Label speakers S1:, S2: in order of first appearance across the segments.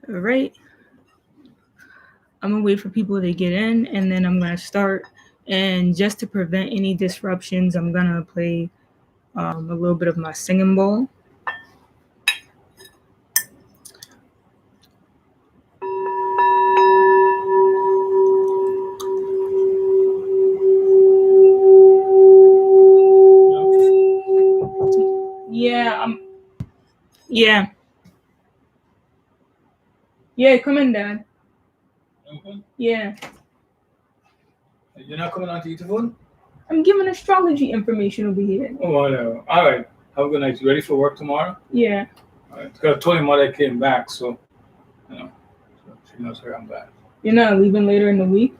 S1: All right. I'm going to wait for people to get in, and then I'm going to start. And just to prevent any disruptions, I'm going to play a little bit of my singing bowl. Yeah, yeah. Yeah, come in, Dad.
S2: Okay.
S1: Yeah.
S2: You're not coming on to eat the food?
S1: I'm giving astrology information over here.
S2: Oh, whatever. All right. Have a good night. You ready for work tomorrow?
S1: Yeah.
S2: All right. Because I told him when I came back, so, so she knows where I'm back.
S1: You're not leaving later in the week?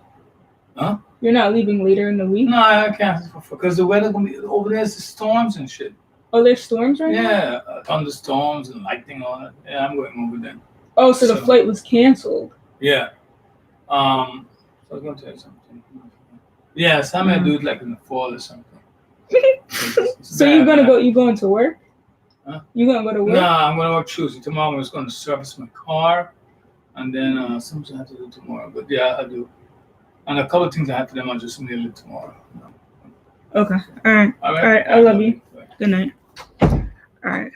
S2: Huh?
S1: You're not leaving later in the week?
S2: No, I can't. Because the weather gonna be over there's storms and shit.
S1: Oh, there's storms right now?
S2: Yeah, thunderstorms and lightning on it. Yeah, I'm going over there.
S1: Oh, so the flight was canceled.
S2: Yeah. So I was going to tell you something. Yeah, so I'm gonna do it like in the fall or something.
S1: So you're going to work?
S2: Huh?
S1: You gonna go to work?
S2: No, I'm gonna work Tuesday. Tomorrow I'm just gonna service my car, and then something I have to do tomorrow. But yeah, I do. And a couple of things I have to do. I'll just mail it tomorrow.
S1: Okay. All right. All right. I love you. Good night. All right.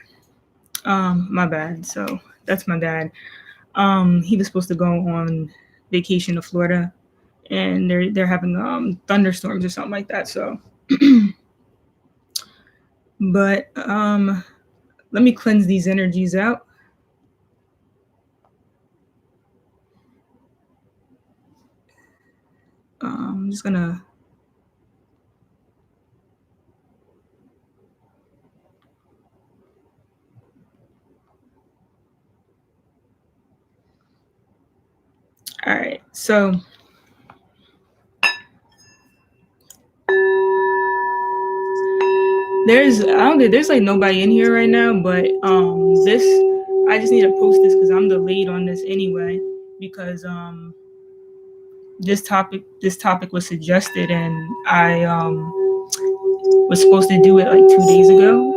S1: My bad. So that's my dad. He was supposed to go on vacation to Florida, and they're having thunderstorms or something like that. So, but let me cleanse these energies out. I'm just gonna. All right, so there's like nobody in here right now, but this I just need to post this because I'm the lead on this anyway, because this topic was suggested and I was supposed to do it like 2 days ago,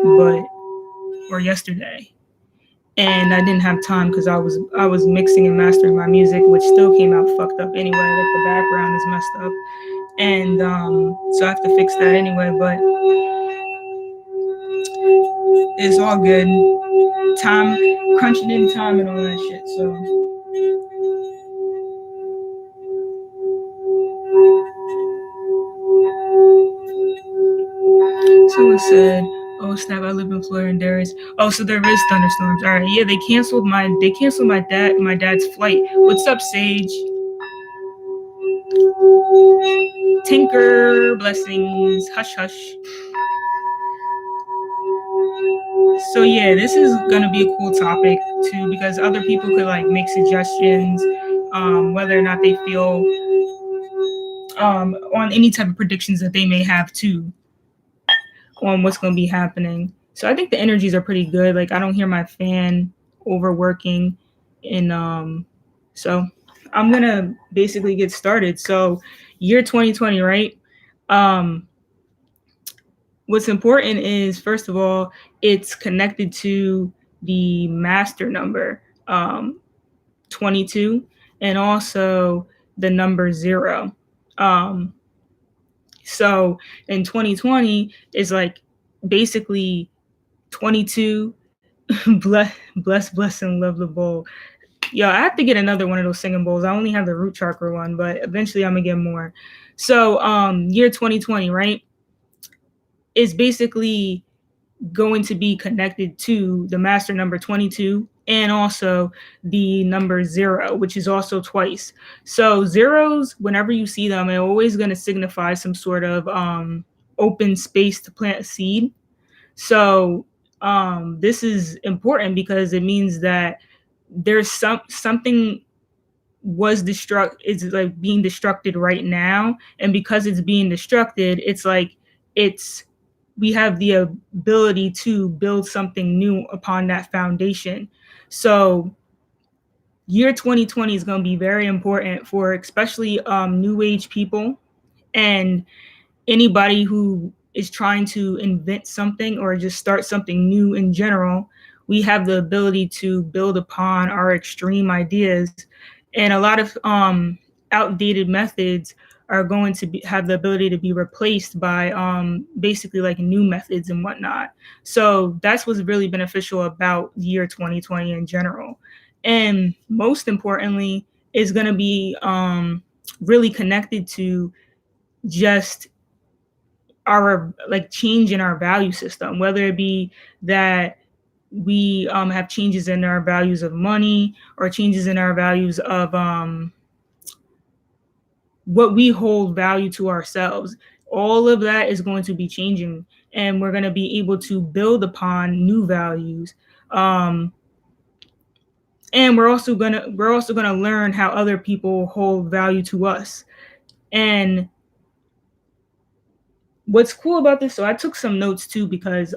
S1: or yesterday, and I didn't have time because I was mixing and mastering my music, which still came out fucked up anyway. Like the background is messed up, and so I have to fix that anyway. But it's all good. Time crunching in time and all that shit. So. Someone said, "Oh snap! I live in Florida and there is so there is thunderstorms." All right, yeah, they canceled my dad's flight. What's up, Sage? Tinker, blessings, hush hush. So yeah, this is gonna be a cool topic too because other people could like make suggestions, whether or not they feel on any type of predictions that they may have too on what's gonna be happening. So I think the energies are pretty good. Like I don't hear my fan overworking, and so I'm gonna basically get started. So year 2020, right? What's important is first of all, it's connected to the master number 22 and also the number 0. So in 2020 is like basically 22 bless and love the bowl. Yo, I have to get another one of those singing bowls. I only have the root chakra one, but eventually I'm gonna get more. So year 2020, right, is basically going to be connected to the master number 22 and also the number 0, which is also twice. So zeros, whenever you see them, are always going to signify some sort of open space to plant a seed. So this is important because it means that there's something is like being destructed right now, and because it's being destructed, it's like we have the ability to build something new upon that foundation. So year 2020 is going to be very important for especially new age people and anybody who is trying to invent something or just start something new in general, we have the ability to build upon our extreme ideas, and a lot of outdated methods are going to have the ability to be replaced by basically like new methods and whatnot. So that's what's really beneficial about the year 2020 in general. And most importantly, is going to be really connected to just our like change in our value system, whether it be that we have changes in our values of money or changes in our values of what we hold value to ourselves. All of that is going to be changing, and we're going to be able to build upon new values. Um, and we're also gonna learn how other people hold value to us. And what's cool about this, so I took some notes too, because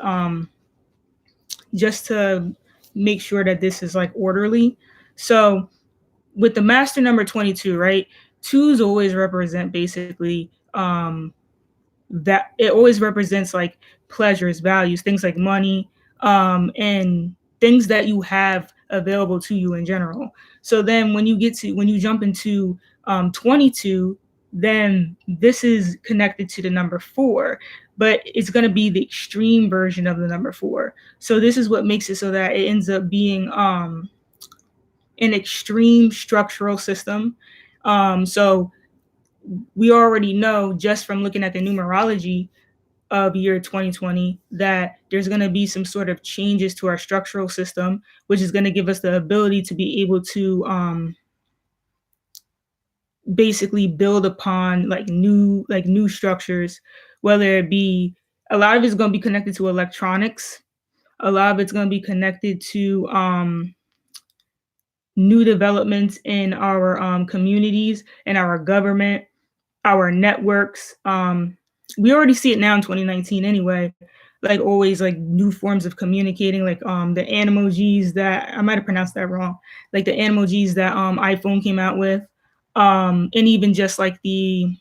S1: just to make sure that this is like orderly. So with the master number 22, right? Twos always represent basically that it always represents like pleasures, values, things like money, and things that you have available to you in general. So then when you jump into 22, then this is connected to the number four, but it's going to be the extreme version of the number four. So this is what makes it so that it ends up being an extreme structural system. So we already know just from looking at the numerology of year 2020 that there's going to be some sort of changes to our structural system, which is going to give us the ability to be able to basically build upon like new structures, whether it be a lot of it's going to be connected to electronics, a lot of it's going to be connected to new developments in our communities and our government, our networks. We already see it now in 2019 anyway. Like always, like new forms of communicating, like the animojis that I might have pronounced that wrong, like the animojis that iPhone came out with, and even just like new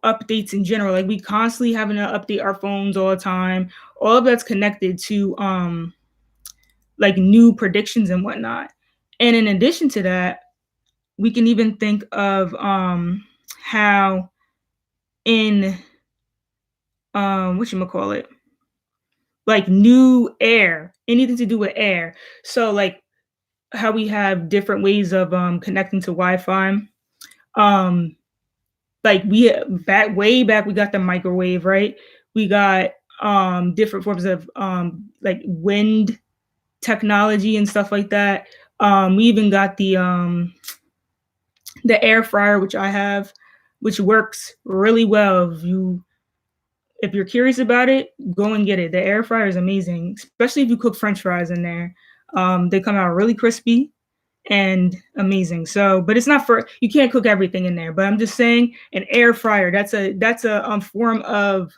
S1: updates in general. Like we constantly having to update our phones all the time. All of that's connected to like new predictions and whatnot. And in addition to that, we can even think of how in what you call it, like new air, anything to do with air. So like how we have different ways of connecting to Wi-Fi. Um, like way back we got the microwave, right? We got different forms of like wind technology and stuff like that. We even got the air fryer, which I have, which works really well. If you're curious about it, go and get it. The air fryer is amazing, especially if you cook French fries in there. They come out really crispy and amazing. So, but it's not for you can't cook everything in there. But I'm just saying, an air fryer that's a form of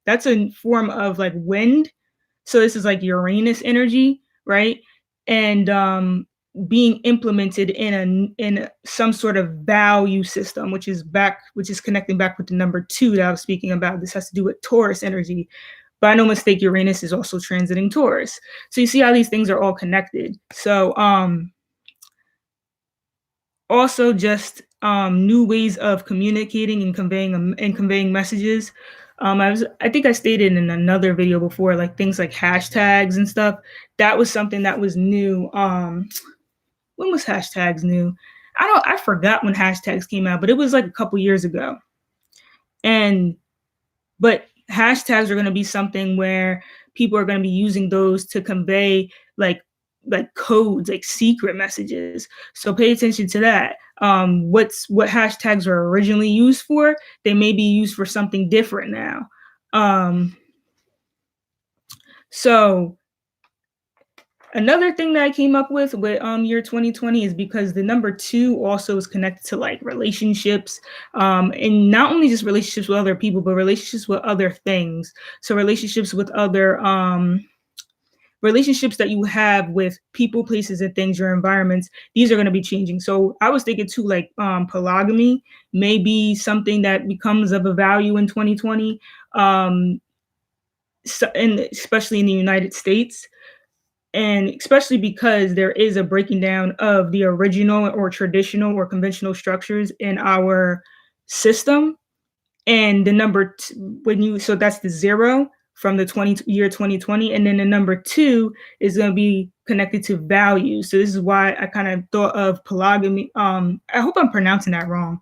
S1: like wind. So this is like Uranus energy, right? And being implemented in some sort of value system, which is connecting back with the number two that I was speaking about. This has to do with Taurus energy. By no mistake, Uranus is also transiting Taurus. So you see how these things are all connected. So also just new ways of communicating and conveying messages. I think I stated in another video before, like things like hashtags and stuff. That was something that was new. When was hashtags new? I forgot when hashtags came out, but it was like a couple years ago. But hashtags are going to be something where people are going to be using those to convey like codes, like secret messages. So pay attention to that. What hashtags were originally used for, they may be used for something different now. So another thing that I came up with year 2020 is because the number two also is connected to like relationships, and not only just relationships with other people, but relationships with other things. So relationships with other relationships that you have with people, places, and things, your environments, these are going to be changing. So I was thinking too, like polygamy may be something that becomes of a value in 2020. and especially in the United States, and especially because there is a breaking down of the original or traditional or conventional structures in our system. And the number when you so that's the zero from the year 2020, and then the number two is going to be connected to values. So this is why I kind of thought of polygamy. I hope I'm pronouncing that wrong.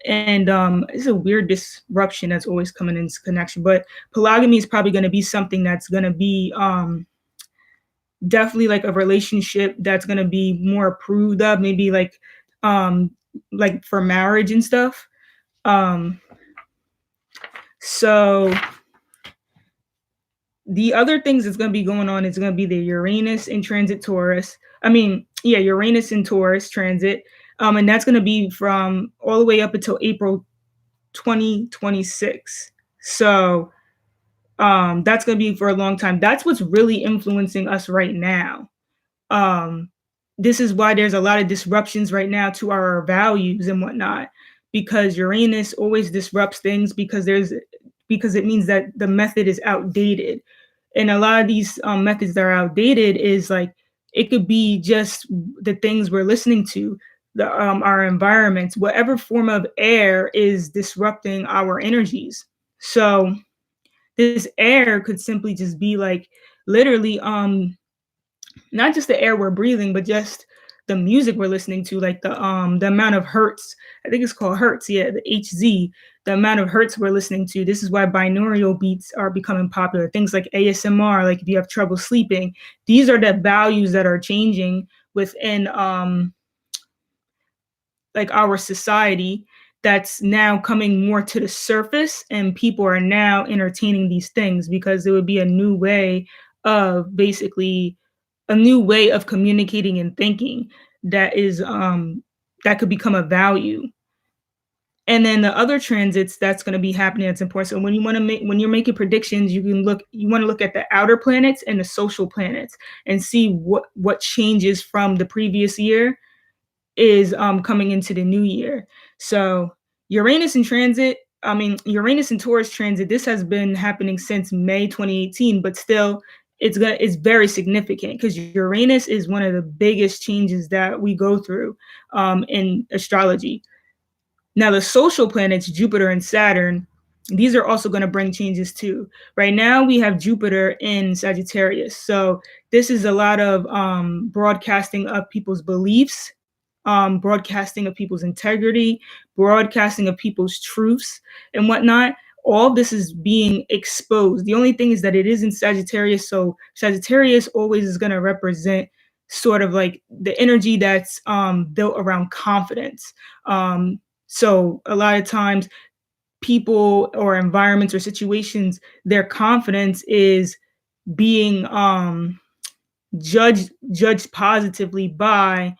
S1: And it's a weird disruption that's always coming into connection, but polygamy is probably going to be something that's going to be definitely like a relationship that's going to be more approved of, maybe um like for marriage and stuff. um so the other things that's going to be going on is going to be the Uranus in transit Taurus. I mean, yeah, Uranus in Taurus transit. And that's going to be from all the way up until April 2026. So that's going to be for a long time. That's what's really influencing us right now. um, this is why there's a lot of disruptions right now to our values and whatnot, because Uranus always disrupts things because it means that the method is outdated. And a lot of these methods that are outdated is like it could be just the things we're listening to, our environments, whatever form of air is disrupting our energies. So this air could simply just be like literally not just the air we're breathing, but just the music we're listening to, like the amount of hertz. I think it's called hertz, yeah, the HZ, the amount of hertz we're listening to. This is why binaural beats are becoming popular. Things like ASMR, like if you have trouble sleeping, these are the values that are changing within like our society, that's now coming more to the surface, and people are now entertaining these things because it would be a new way of basically a new way of communicating and thinking that is that could become a value. And then the other transits that's going to be happening that's important. So when you're making predictions, you want to look at the outer planets and the social planets and see what changes from the previous year is coming into the new year. So Uranus in transit, I mean Uranus in Taurus transit, this has been happening since May 2018, but still it's very significant because Uranus is one of the biggest changes that we go through in astrology. Now the social planets, Jupiter and Saturn, these are also going to bring changes too. Right now we have Jupiter in Sagittarius. So this is a lot of broadcasting of people's beliefs, broadcasting of people's integrity, broadcasting of people's truths and whatnot. All this is being exposed. The only thing is that it is in Sagittarius. So Sagittarius always is going to represent sort of like the energy that's built around confidence. So a lot of times people or environments or situations, their confidence is being judged positively by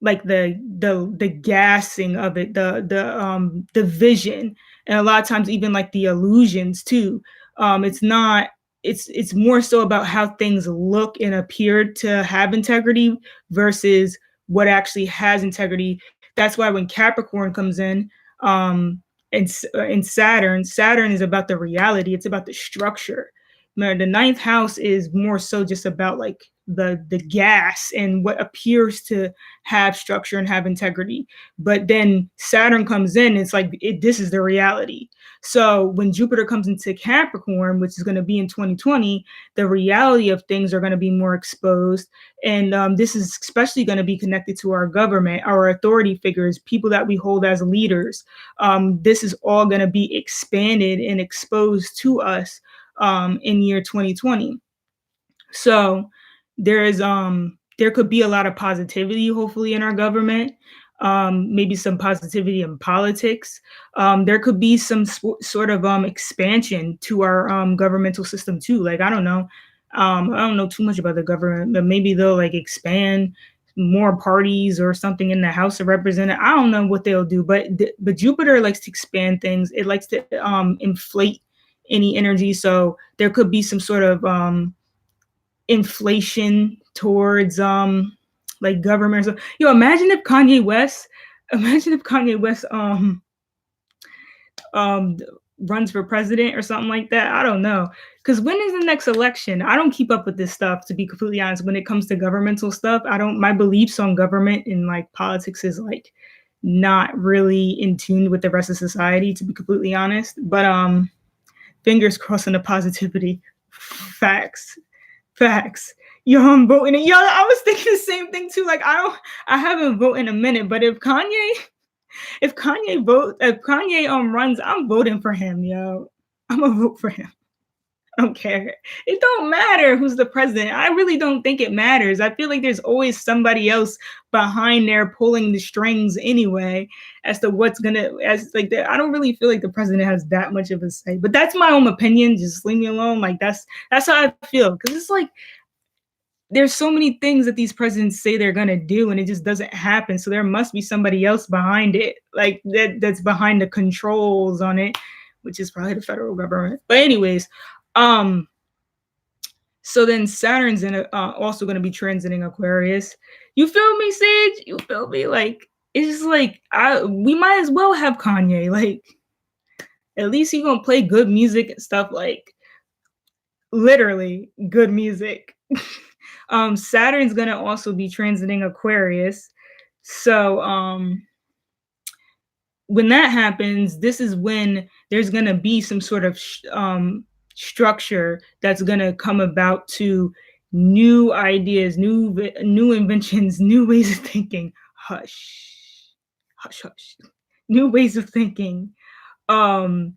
S1: like the gassing of it, the vision, and a lot of times even like the illusions too. It's not it's more so about how things look and appear to have integrity versus what actually has integrity. That's why when Capricorn comes in, and Saturn is about the reality, it's about the structure. The ninth house is more so just about like the gas and what appears to have structure and have integrity. But then Saturn comes in, it's like this is the reality. So when Jupiter comes into Capricorn, which is going to be in 2020, the reality of things are going to be more exposed. And this is especially going to be connected to our government, our authority figures, people that we hold as leaders. This is all going to be expanded and exposed to us in year 2020. So there could be a lot of positivity hopefully in our government, maybe some positivity in politics. There could be some sort of expansion to our governmental system too. Like I don't know too much about the government, but maybe they'll like expand more parties or something in the House of Representatives. I don't know what they'll do, but Jupiter likes to expand things. It likes to inflate any energy. So there could be some sort of inflation towards like government. So, imagine if Kanye West, imagine if Kanye West um runs for president or something like that. I don't know. Because when is the next election? I don't keep up with this stuff, to be completely honest. When it comes to governmental stuff, I don't, my beliefs on government and like politics is like not really in tune with the rest of society, to be completely honest. But fingers crossed on the positivity. Facts. Facts. Yo, I'm voting. Yo, I was thinking the same thing too. Like I haven't voted in a minute, but if Kanye runs, I'm voting for him, yo. I'm gonna vote for him. I don't care. It don't matter who's the president. I really don't think it matters. I feel like there's always somebody else behind there pulling the strings anyway as to what's gonna as like the, I don't really feel like the president has that much of a say. But that's my own opinion. Just leave me alone. Like that's how I feel. Because it's like there's so many things that these presidents say they're gonna do, and it just doesn't happen. So there must be somebody else behind it, like that's behind the controls on it, which is probably the federal government. But anyways, um, so then Saturn's in also gonna be transiting Aquarius. You feel me, Sage? You feel me? Like it's just like we might as well have Kanye. Like at least he gonna play good music and stuff. Like literally good music. Saturn's gonna also be transiting Aquarius. So when that happens, this is when there's gonna be some sort of structure that's gonna come about to new ideas, new inventions, new ways of thinking. Hush, hush, hush. New ways of thinking. And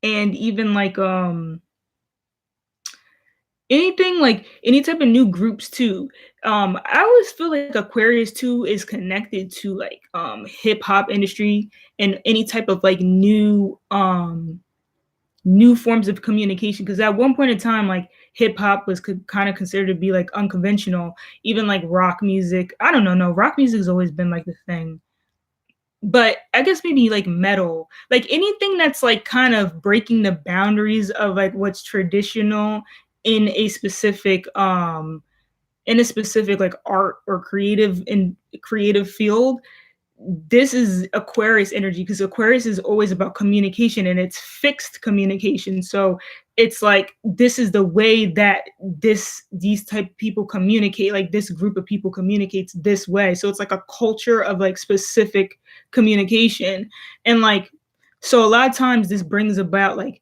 S1: even like anything like any type of new groups too. I always feel like Aquarius too is connected to like hip hop industry and any type of like new forms of communication, because at one point in time like hip hop was kind of considered to be like unconventional, even like rock music. I don't know, no, rock music has always been like the thing, but I guess maybe like metal, like anything that's like kind of breaking the boundaries of like what's traditional in a specific like art or creative field. This is Aquarius energy, because Aquarius is always about communication and it's fixed communication. So it's like this is the way that these type of people communicate, like this group of people communicates this way. So it's like a culture of like specific communication. And like so a lot of times this brings about like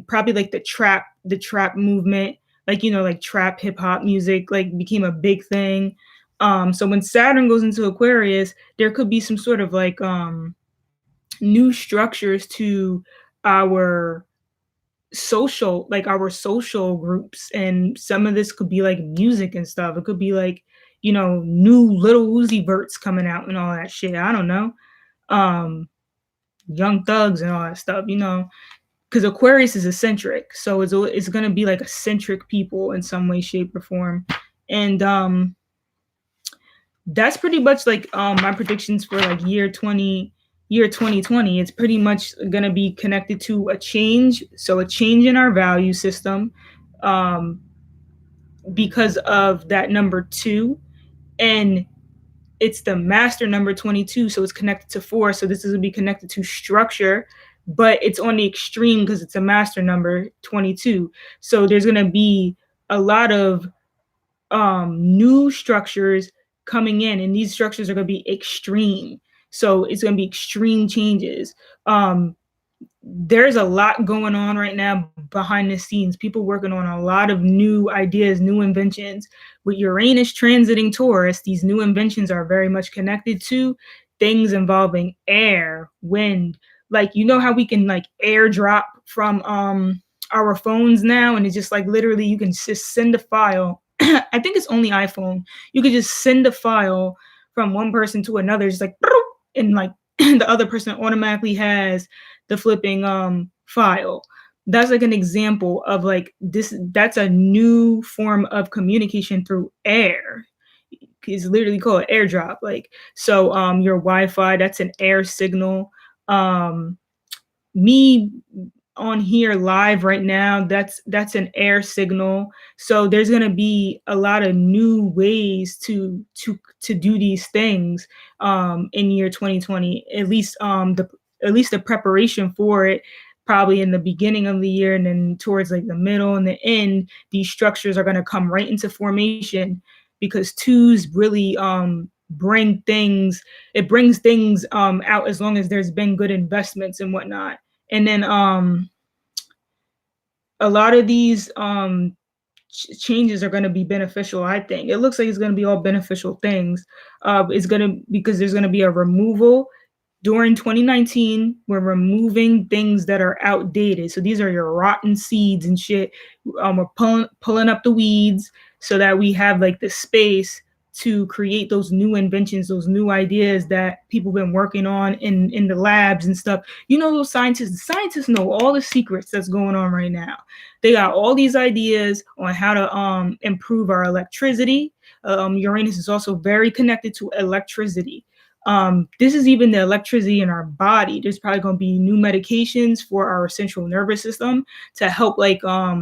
S1: probably like the trap movement, like like trap hip hop music like became a big thing. So when Saturn goes into Aquarius, there could be some sort of like new structures to our social groups, and some of this could be like music and stuff. It could be like new Little Uzi Verts coming out and all that shit. I don't know. um Young Thugs and all that stuff, because Aquarius is eccentric, so it's gonna be like eccentric people in some way, shape, or form. And that's pretty much like my predictions for like year 2020. It's pretty much going to be connected to a change, so a change in our value system, um because of that number 2. And it's the master number 22, so it's connected to 4, so this is going to be connected to structure, but it's on the extreme because it's a master number 22. So there's going to be a lot of new structures coming in, and these structures are going to be extreme. So it's going to be extreme changes. There's a lot going on right now behind the scenes. People working on a lot of new ideas, new inventions. With Uranus transiting Taurus, these new inventions are very much connected to things involving air, wind. Like how we can like airdrop from our phones now, and it's just like literally you can just send a file. I think it's only iPhone. You could just send a file from one person to another, just like, and like the other person automatically has the flipping file. That's like an example of like this. That's a new form of communication through air. It's literally called airdrop. Like so, your Wi-Fi, that's an air signal. Me on here live right now, that's an air signal. So there's going to be a lot of new ways to do these things in year 2020. At least the preparation for it probably in the beginning of the year, and then towards like the middle and the end, these structures are going to come right into formation, because twos really bring things, it brings things out, as long as there's been good investments and whatnot. And then a lot of these changes are going to be beneficial. I think it looks like it's going to be all beneficial things. It's going to, because there's going to be a removal during 2019. We're removing things that are outdated. So these are your rotten seeds and shit. We're pulling up the weeds so that we have like the space to create those new inventions, those new ideas that people have been working on in the labs and stuff. You know, those scientists know all the secrets that's going on right now. They got all these ideas on how to improve our electricity. Uranus is also very connected to electricity. This is even the electricity in our body. There's probably going to be new medications for our central nervous system to help like I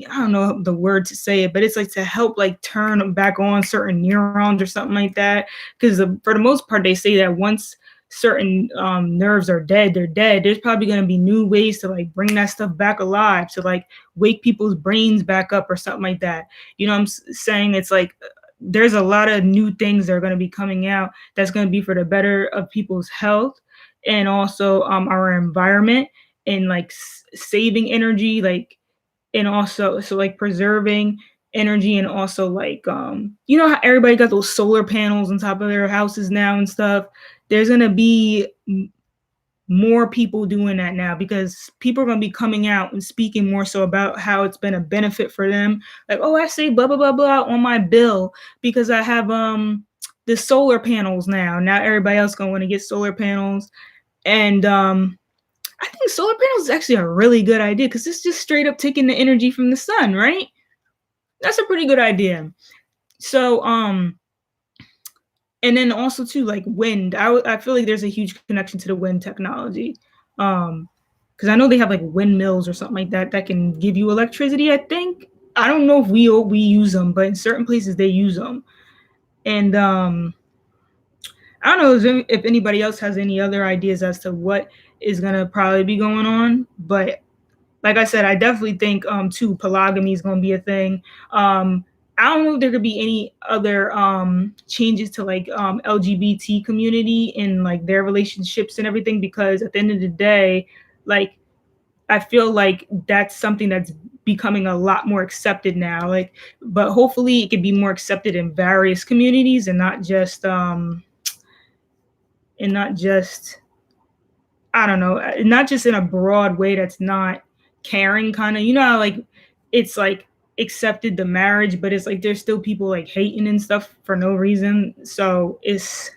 S1: don't know the word to say it, but it's like to help like turn back on certain neurons or something like that. Because for the most part, they say that once certain nerves are dead, they're dead. There's probably going to be new ways to like bring that stuff back alive, to like wake people's brains back up or something like that. You know what I'm saying? It's like there's a lot of new things that are going to be coming out that's going to be for the better of people's health, and also our environment, and like saving energy, like, and also so like preserving energy, and also like you know how everybody got those solar panels on top of their houses now and stuff. There's going to be more people doing that now, because people are going to be coming out and speaking more so about how it's been a benefit for them. Like, oh, I say blah blah blah blah on my bill because I have the solar panels now. Now everybody else going to want to get solar panels. And I think solar panels is actually a really good idea, because it's just straight up taking the energy from the sun, right? That's a pretty good idea. So and then also too, like wind. I feel like there's a huge connection to the wind technology, because I know they have like windmills or something like that that can give you electricity. I think, I don't know if we use them, but in certain places they use them. And I don't know if anybody else has any other ideas as to what is gonna probably be going on, but like I said, I definitely think too, polygamy is gonna be a thing. I don't know if there could be any other changes to like LGBT community and like their relationships and everything, because at the end of the day, like I feel like that's something that's becoming a lot more accepted now. Like, but hopefully it could be more accepted in various communities, and not just and not just I don't know, not just in a broad way that's not caring kind of, you know how like it's like accepted the marriage, but it's like there's still people like hating and stuff for no reason. So it's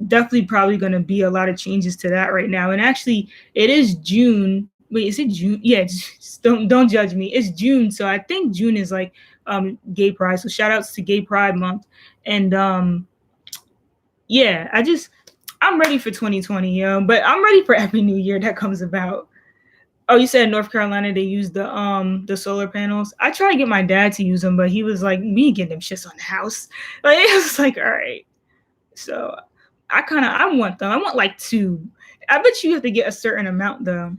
S1: definitely probably going to be a lot of changes to that right now. And actually, it is June. Wait, is it June? Yeah, don't judge me. It's June, so I think June is like Gay Pride. So shout outs to Gay Pride Month. And yeah, I'm ready for 2020, yo. But I'm ready for every new year that comes about. Oh, you said in North Carolina they use the solar panels. I tried to get my dad to use them, but he was like, "We ain't getting them shits on the house." Like it was like, all right. So I want them. I want like two. I bet you have to get a certain amount though.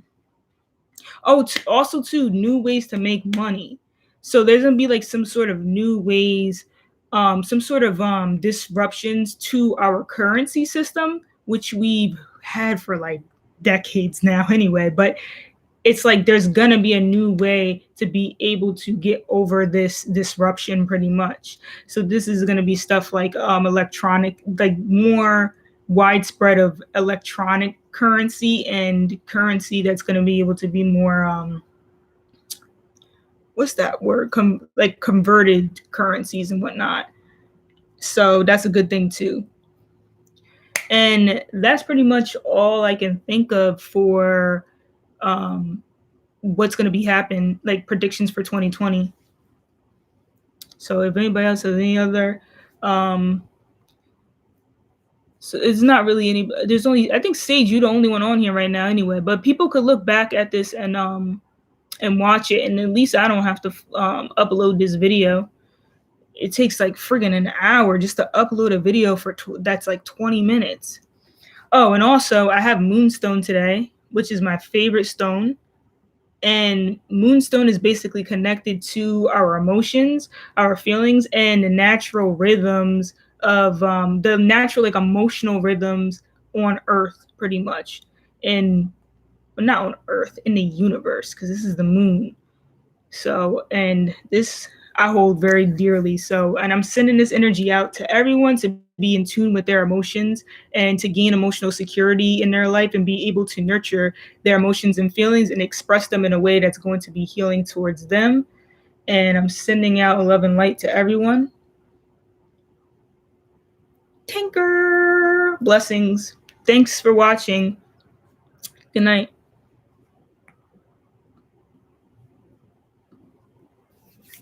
S1: Oh, also too, new ways to make money. So there's gonna be like some sort of new ways, some sort of disruptions to our currency system, which we've had for like decades now anyway. But it's like there's gonna be a new way to be able to get over this disruption pretty much. So this is gonna be stuff like electronic, like more widespread of electronic currency, and currency that's gonna be able to be more what's that word? Like converted currencies and whatnot. So that's a good thing too. And that's pretty much all I can think of for what's going to be happening, like predictions for 2020. So if anybody else has any other so it's not really any, there's only, I think Sage, you're the only one on here right now anyway, but people could look back at this and watch it, and at least I don't have to upload this video. It takes like friggin' an hour just to upload a video for that's like 20 minutes. Oh, and also I have Moonstone today, which is my favorite stone. And Moonstone is basically connected to our emotions, our feelings, and the natural rhythms of the natural, like, emotional rhythms on Earth, pretty much. And well, not on Earth, in the universe, because this is the moon. So, and this I hold very dearly. So, and I'm sending this energy out to everyone to be in tune with their emotions and to gain emotional security in their life and be able to nurture their emotions and feelings and express them in a way that's going to be healing towards them. And I'm sending out love and light to everyone. Tinker! Blessings. Thanks for watching. Good night.